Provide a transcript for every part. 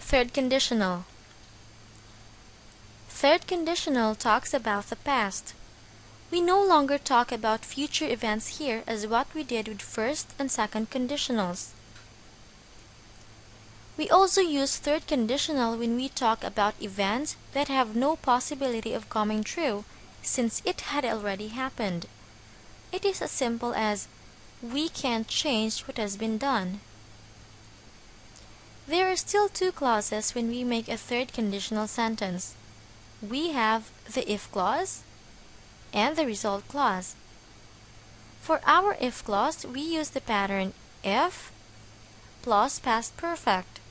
Third conditional. Third conditional talks about the past. We no longer talk about future events here as what we did with first and second conditionals. We also use third conditional when we talk about events that have no possibility of coming true since it had already happened. It is as simple as, we can't change what has been done. There are still two clauses when we make a third conditional sentence. We have the if clause and the result clause. For our if clause, we use the pattern if plus past perfect.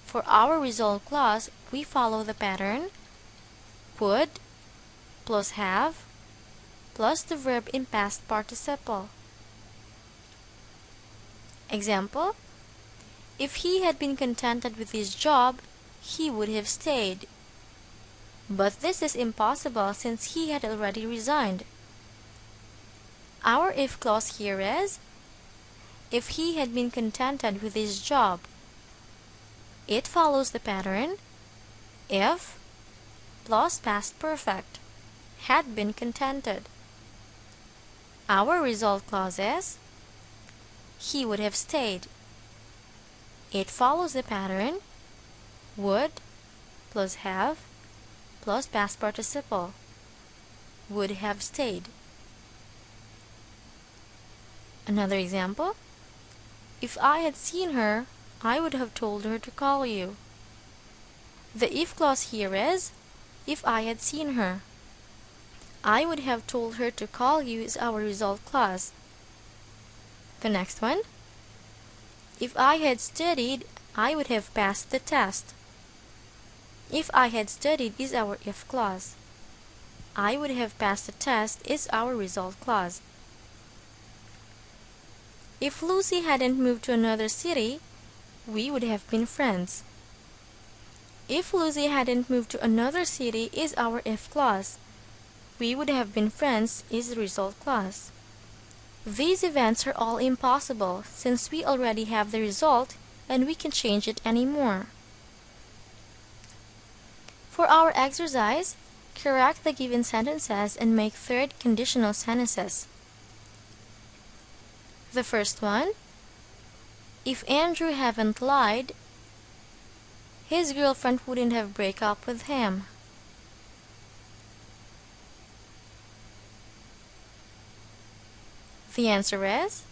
For our result clause, we follow the pattern would plus have plus the verb in past participle. Example: if he had been contented with his job, he would have stayed. But this is impossible since he had already resigned. Our if clause here is, if he had been contented with his job. It follows the pattern if plus past perfect, had been contented. Our result clause is, he would have stayed. It follows the pattern would plus have plus past participle, would have stayed. Another example: if I had seen her, I would have told her to call you. The if clause here is, if I had seen her. I would have told her to call you is our result clause. The next one: if I had studied, I would have passed the test. If I had studied is our if clause. I would have passed the test is our result clause. If Lucy hadn't moved to another city, we would have been friends. If Lucy hadn't moved to another city is our if clause. We would have been friends is the result clause. These events are all impossible since we already have the result and we can change it anymore. For our exercise, correct the given sentences and make third conditional sentences. The first one: if Andrew hadn't lied, his girlfriend wouldn't have break up with him. The answer is,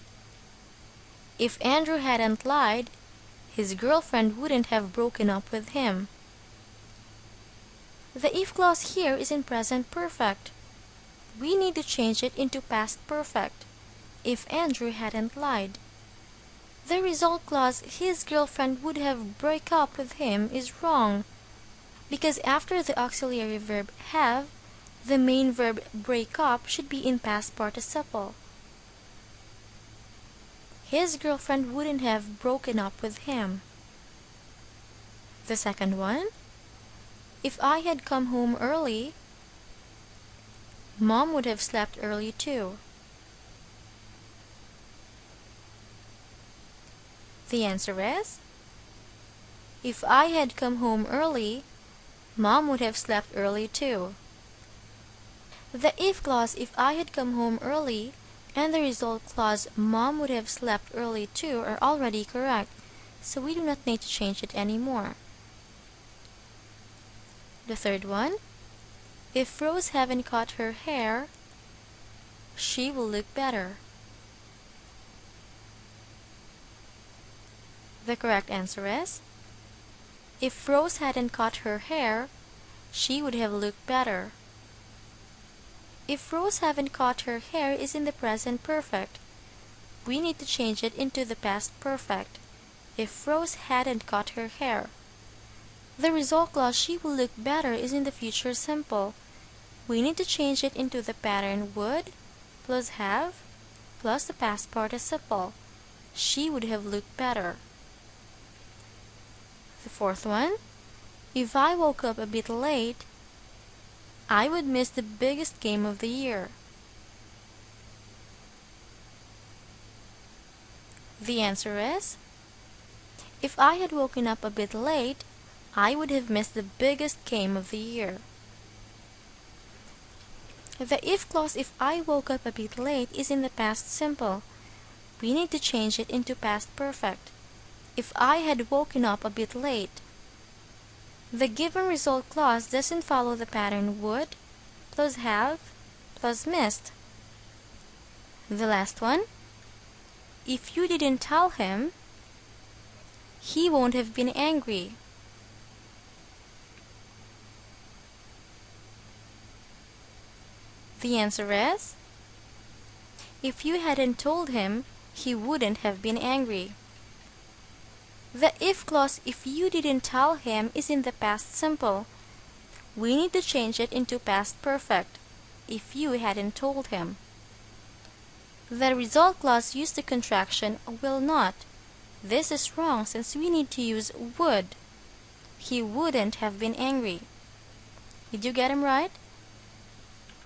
if Andrew hadn't lied, his girlfriend wouldn't have broken up with him. The if clause here is in present perfect. We need to change it into past perfect. If Andrew hadn't lied. The result clause, his girlfriend would have break up with him, is wrong, because after the auxiliary verb have, the main verb break up should be in past participle. His girlfriend wouldn't have broken up with him. The second one: if I had come home early, Mom would have slept early too. The answer is, if I had come home early, Mom would have slept early too. The if clause, if I had come home early, and the result clause, Mom would have slept early too, are already correct, so we do not need to change it anymore. The third one: if Rose hadn't cut her hair, she will look better. The correct answer is, if Rose hadn't cut her hair, she would have looked better. If Rose hadn't cut her hair is in the present perfect. We need to change it into the past perfect. If Rose hadn't cut her hair. The result clause, she will look better, is in the future simple. We need to change it into the pattern would plus have plus the past participle. She would have looked better. The fourth one: if I woke up a bit late, I would miss the biggest game of the year. The answer is, If I had woken up a bit late, I would have missed the biggest game of the year. The if clause "if I woke up a bit late" is in the past simple. We need to change it into past perfect. If I had woken up a bit late. The given result clause doesn't follow the pattern would plus have plus missed. The last one, if you didn't tell him, he won't have been angry. The answer is, if you hadn't told him, he wouldn't have been angry. The if clause "if you didn't tell him" is in the past simple. We need to change it into past perfect. If you hadn't told him. The result clause used the contraction will not. This is wrong since we need to use would. He wouldn't have been angry. Did you get him right?